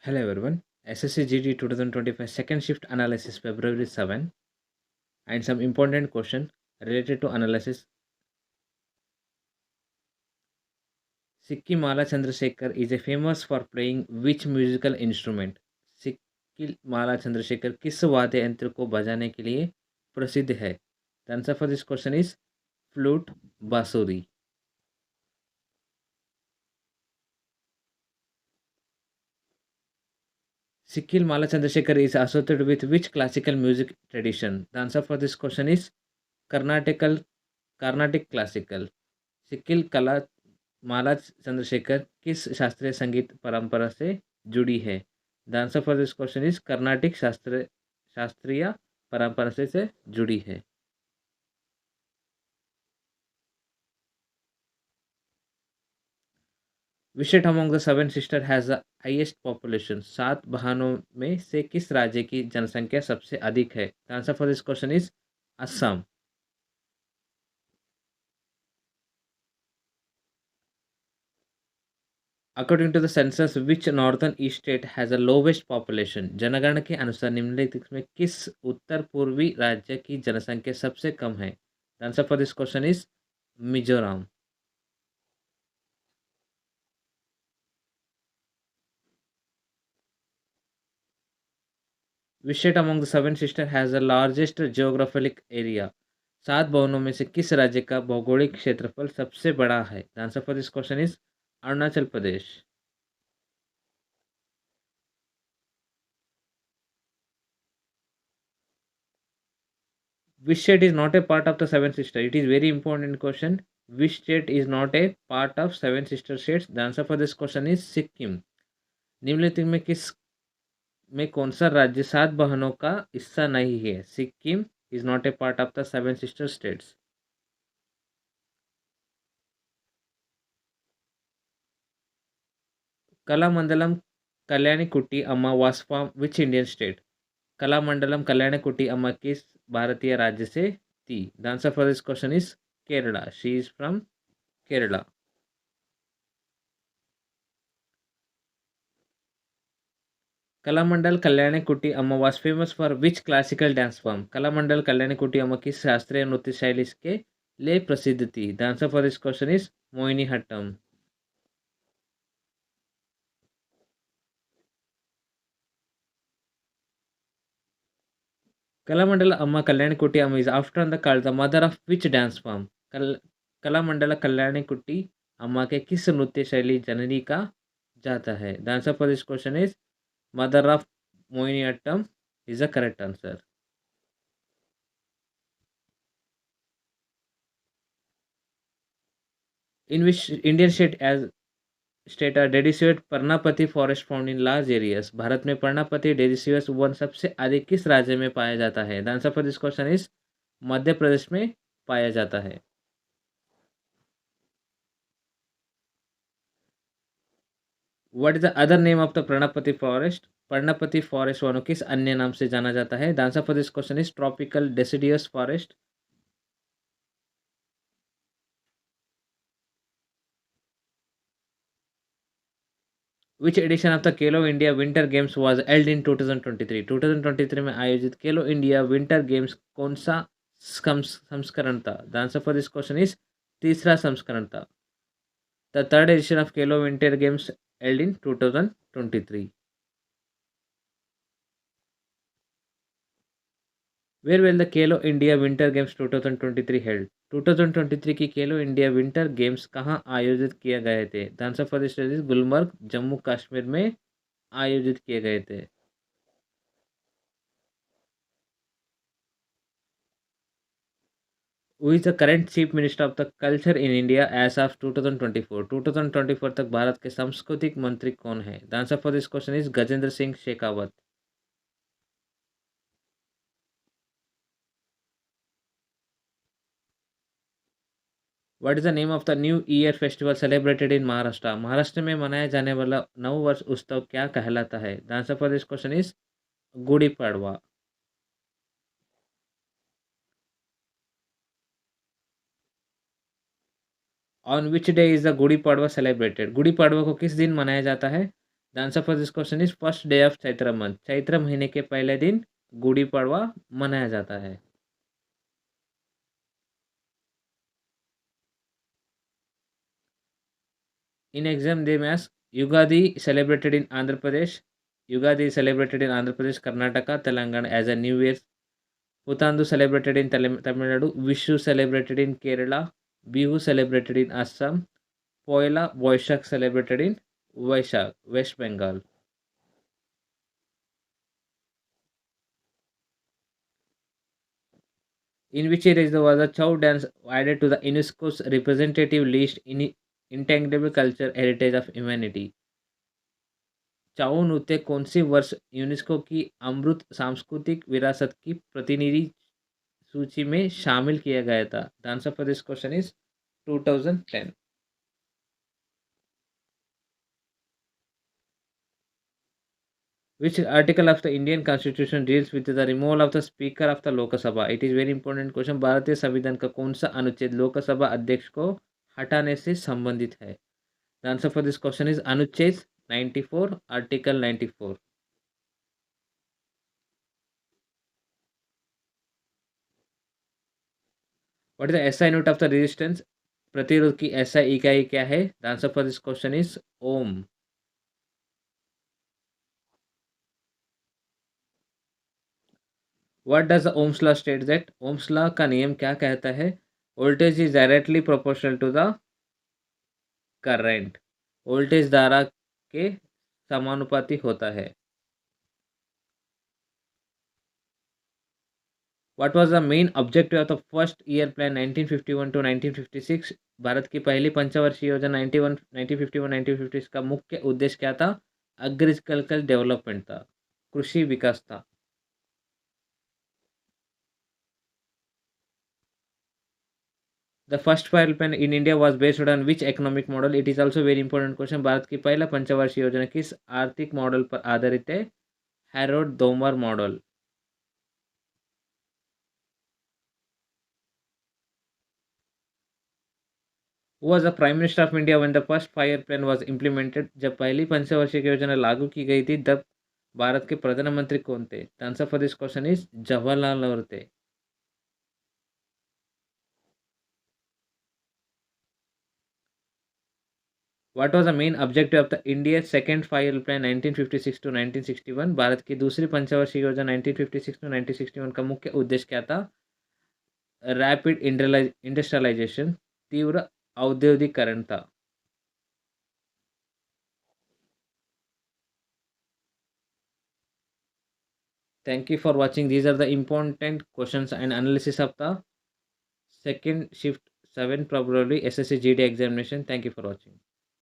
Hello everyone. SSC GD 2025 second shift analysis February 7 and some important question related to analysis. Sikki Mala Chandrasekhar is a famous for playing which musical instrument? सिक्की माला चंद्रशेखर किस वाद्य यंत्र को बजाने के लिए प्रसिद्ध है? The answer for this question is flute, बांसुरी. Sikil Mala Chandrasekhar is associated with which classical music tradition? The answer for this question is Carnatical Carnatic classical. सिक्किल कला माला चंद्रशेखर किस शास्त्रीय संगीत परंपरा से जुड़ी है? The answer for this question is Carnatic शास्त्रीय परंपरा से जुड़ी है. Which state among the seven sister has the highest population? सात बहनों में से किस राज्य की जनसंख्या सबसे अधिक है? The answer for this question is Assam. According to the census which northern east state has the lowest population? जनगणना के अनुसार निम्नलिखित में किस उत्तर पूर्वी राज्य की जनसंख्या सबसे कम है? The answer for this question is Mizoram. Which state among the seven sister has the largest geographic area? सात भवनों में से किस राज्य का भौगोलिक क्षेत्रफल सबसे बड़ा है? The answer for this question is Arunachal Pradesh. Which state is not a part of the seven sister? It is very important question. Which state is not a part of seven sister states? The answer for this question is Sikkim. निम्नलिखित में किस में कौन सा राज्य सात बहनों का हिस्सा नहीं है? Sikkim is not a part of the seven sister states. Kalamandalam Kalyanikutty Amma was from which Indian state? Kalamandalam Kalyanikutty Amma किस भारतीय राज्य से थी? The answer for this question is Kerala. She is from Kerala. Kalamandalam Kalyanikutty Amma was famous for which classical dance form? Kalamandalam Kalyanikutty Amma किस शास्त्रीय नृत्य शैली के लिए प्रसिद्ध थी? The answer for this question is Mohiniyattam. कलामंडल अम्मा Kalyanikutty Amma is often the called the mother of which dance form? Kalamandalam Kalyanikutty Amma के किस नृत्य शैली जननी का जाता है? The answer for this question is mother of Mohiniyattam is the correct answer. In which Indian state are deciduous पर्णापति forest found in large areas? Bharat में पर्णापति डेसिडुअस वन सबसे अधिक किस राज्य में पाया जाता है? The answer for this question is Madhya Pradesh में पाया जाता है. What is the other name of the पर्णापति फॉरेस्ट? पर्णापति फॉरेस्ट वन किस अन्य नाम से जाना जाता है? The answer for this question is tropical deciduous forest. Which edition of the Khelo India winter games was held in 2023? 2023 में आयोजित खेलो इंडिया विंटर गेम्स कौन सा संस्करण था? The answer for this question is तीसरा संस्करण था. The third edition of Khelo winter games held in 2023. Where will the Khelo India winter games 2023 held? 2023 की खेलो इंडिया विंटर गेम्स कहाँ आयोजित किए गए थे? The answer for this is Gulmarg, Jammu Kashmir में आयोजित किए गए थे. Who is the current chief minister of the culture in India as of 2024? 2024 तक भारत के सांस्कृतिक मंत्री कौन है? The answer for this question is Gajendra Singh Shekhawat. What is the name of the new year festival celebrated in Maharashtra? Maharashtra में मनाया जाने वाला नव वर्ष उत्सव क्या कहलाता है? The answer for this question is Gudi Padwa. On which day is the Gudi Padwa celebrated? Gudi Padwa को किस दिन मनाया जाता है? The answer for this question is first day of Chaitra month. Chaitra महीने के पहले दिन गुड़ी पड़वा मनाया जाता है। In exam, they may ask Yugadi celebrated in Andhra Pradesh. Yugadi is celebrated in Andhra Pradesh, Karnataka, Telangana as a New Year. Putandu celebrated in Tamil Nadu. Vishu celebrated in Kerala. Bihu celebrated in Assam. Poila Boishak celebrated in Vaishak, West Bengal. In which year is was a Chow dance added to the UNESCO's representative list in intangible culture heritage of humanity? चाउ नृत्य कौन सी वर्ष UNESCO की अमृत सांस्कृतिक विरासत की प्रतिनिधि सूची में शामिल किया गया था? The answer for this question is 2010। Which article of the Indian Constitution deals with the removal of the Speaker of the Lok Sabha? It is very important question। भारतीय संविधान का कौन सा अनुच्छेद लोकसभा अध्यक्ष को हटाने से संबंधित है? The answer for this question is अनुच्छेद 94, article 94। What is the SI unit of the resistance? प्रतिरोध की एसआई इकाई क्या है? The answer for this question is ohm. What does the ohm's law state that? Ohm's law का नियम क्या कहता है? Voltage is directly proportional to the current. Voltage धारा के समानुपाती होता है। What was the main objective of the first year plan 1951 to 1956? Bharat की पहली पंचवर्षीय योजना 1951 का मुख्य उद्देश्य क्या था? एग्रीकल्चरल डेवलपमेंट था, कृषि विकास था। The first five plan in India was based on which economic model? It is also very important question. Bharat की पहला पंचवर्षीय योजना किस आर्थिक मॉडल पर आधारित है? Harold Domar model. was the Prime Minister of India when the first fire plan was implemented? जब पहली पंचवर्षीय योजना लागू की गई थी तब भारत के प्रधानमंत्री कौन थे? The answer for this question is Jawaharlal Nehru थे। What was the main objective of the India second five plan 1956 to 1961? भारत की दूसरी पंचवर्षीय योजना 1956 टू 1961 का मुख्य उद्देश्य क्या था? रैपिड इंडस्ट्रियलाइजेशन, तीव्र औद्योगिकरण था। Thank you for watching. These are the important questions and analysis of the second shift 7 probably SSC GD examination. Thank you for watching.